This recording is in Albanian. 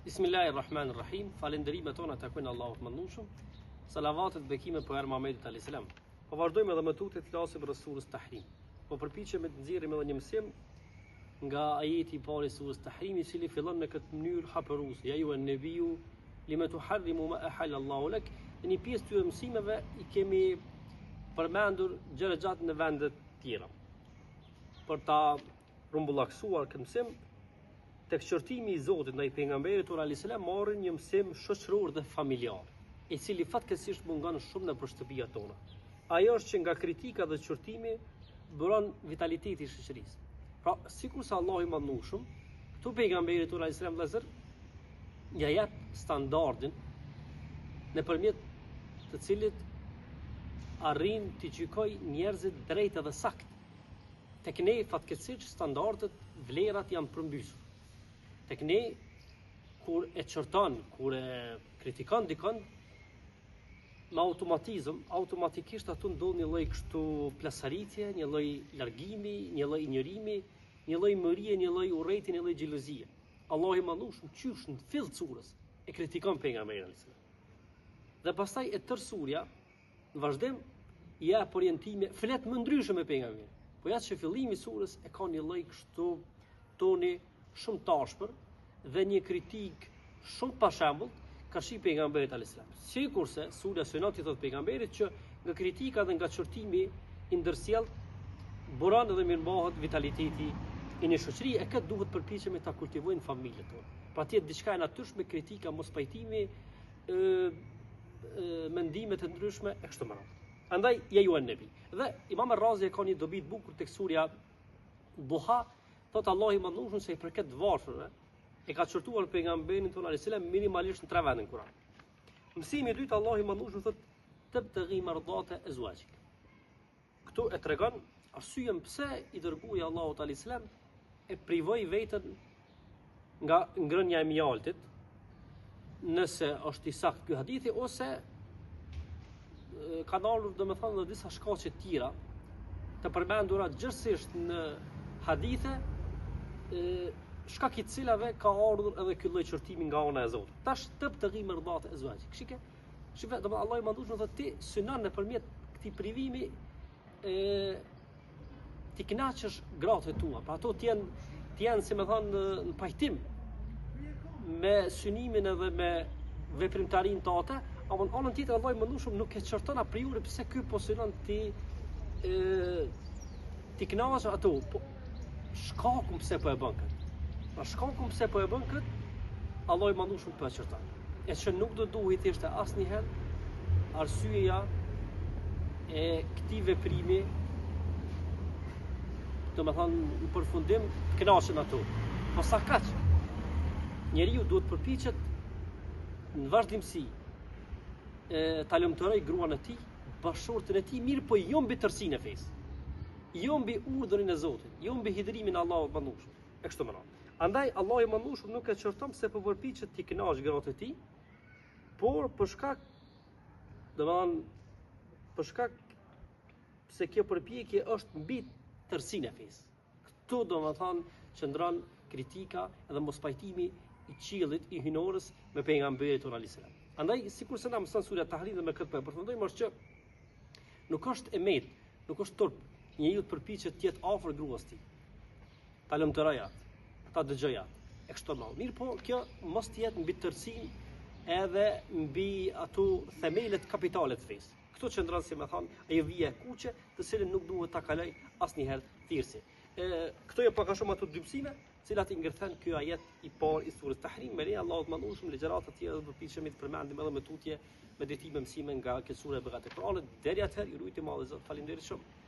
Bismillahirrahmanirrahim. Falënderimet tona takojnë Allahut mëndueshëm. Salavatet bekime për herë Muhamedit alayhis salam. Po vazhdojmë edhe me tutje të flasim për surës Tahrim. Po përpiqemi të nxjerrim edhe një mësim nga ajeti i parë i surës Tahrim, i cili fillon në këtë mënyrë hapëruese: Ya ayyuhan nabiyyu lima tuharrimu ma ahalla Allahu lak. Në një pjesë të mësimeve i kemi përmendur gjëra gjatë në vende të tjera. Për ta rumbullaksuar këtë mësim, tek shërtimi i Zotit ndaj pejgamberit alayhis salam marrin një mësim shoqëror dhe familjar, i cili fatkeqësisht mungon shumë në shtëpiat tona. Ajo është që nga kritika dhe shërtimi bëron vitaliteti i shoqërisë. Pra, sikur se Allahu i mëndueshëm, këtu pejgamberit alayhis salam vëllazër ja jep standardin nëpërmjet të cilit arrin të gjykoj njerëzit drejt dhe sakt. Tek ne fatkeqësisht standardet, vlerat janë përmbysur. Tek ne, kur e qërton, kur e kritikon dikon, me automatizëm, automatikisht aty ndodh një lloj kështu plasaritje, një lloj largimi, një lloj injorimi, një lloj mërie, një lloj urrëtie, një lloj xhelozie. Allahu i mëndueshëm qysh në fill të surës e kritikon pejgamberin alayhis salam. Dhe pastaj e tërë surja, në vazhdim, ja orientime, flet më ndryshe me pejgamberin. Po ja që fillimi i surës e ka një lloj kështu toni shumë tashpër dhe një kritik shumë pa shembull ka shi pejgamberit alayhis salam. Sikurse surja synot i thot pejgamberit që nga kritika dhe nga çortimi i ndërsjell buron edhe mirëmbahet vitaliteti i një shoqërie, e këtë duhet përpiqemi ta kultivojnë familjet tona. Patjetër diçka e natyrshme, kritika, mos pajtimi, mendimet e ndryshme e kështu me radhë. Andaj ja ju nabi. Dhe Imam Ar-Razi ka një dobi të bukur tek surja Duha. Thot Allahu i mëndueshëm se i përket varfërve e ka çortuar pejgamberin tonë alayhis salam minimalisht në 3 vende në Kur'an. Mësimi i dytë, Allahu i mëndueshëm thot tabtaghi mardata azwajik. Këtu e tregon arsyen pse i dërguari Allahu alayhis salam e privoi veten nga ngrënia e mjaltit, nëse është i saktë ky hadithi, ose ka dalur domethënë në disa shkaqe të tjera të përmendura gjithsesi në hadithe, shkak i cilave ka ardhur edhe ky lloj çortimi nga ana e Zotit. Tash tabtaghi mardata azwajik. Shikë, domethënë Allahu i mëndueshëm thotë ti synon nëpërmjet këtij privimi ti kënaqësh gratë tua, pra ato të jenë si më thonë në pajtim me synimin edhe me veprimtarinë tote, apo në anën tjetër Allahu i mëndueshëm nuk e çorton a priori pse ky po synon ti kënaqësh ato, shkakun pse po e bën këtë. Pra shkakun pse po e bën këtë, Allahu i mëndueshëm po e çorton. E që nuk do duhet ishte asnjëherë arsyeja e këtij veprimi, domethënë në përfundim të kënaqen ato. Po sa kaq, njeriu duhet përpiqet në vazhdimsi ta lumturoj gruan e tij, bashortën e tij, mirë po jo mbi tërsinë e fesë. Jo mbi urdhrin e Zotit, jo mbi hidhrimin e Allahut të mëndueshëm. E kështu me radhë. Andaj Allahu i mëndueshëm nuk e çorton se po përpiqet të kënaqë gratë e tij, por për shkak, domethënë, për shkak se kjo përpjekje është mbi tërsinë e fesë. Këtu domethënë qëndron kritika dhe mospajtimi i qiellit i hynorës me pejgamberin tonë alayhis salam. Andaj sikurse na mëson surja Tahrim dhe me këtë po përfundojmë është që nuk është emet, nuk është turp njeriu të përpiqet të jetë afër gruas tij, ta lumturoj atë, ta dëgjoj atë, e kështu me radhë. Mirë po, kjo mos të jetë mbi tërsinë edhe mbi ato themelet kapitale të fesë. Këtu qëndron, si më thonë, ajo vija e kuqe, të cilën nuk duhet ta kaloj asnjëherë thirrsi. Këto janë pak a shumë ato dy mësime, të cilat i ngërthen ky ajet i parë i surës Tahrim. Me Allahut mëndueshëm, ligjërat të tjera do të përpiqemi të përmendim edhe me tutje, me drejtime mësime nga kjo surë e Beqara të Kuranit. Deri atëherë, ju lutem Allahu Zot, faleminderit shumë.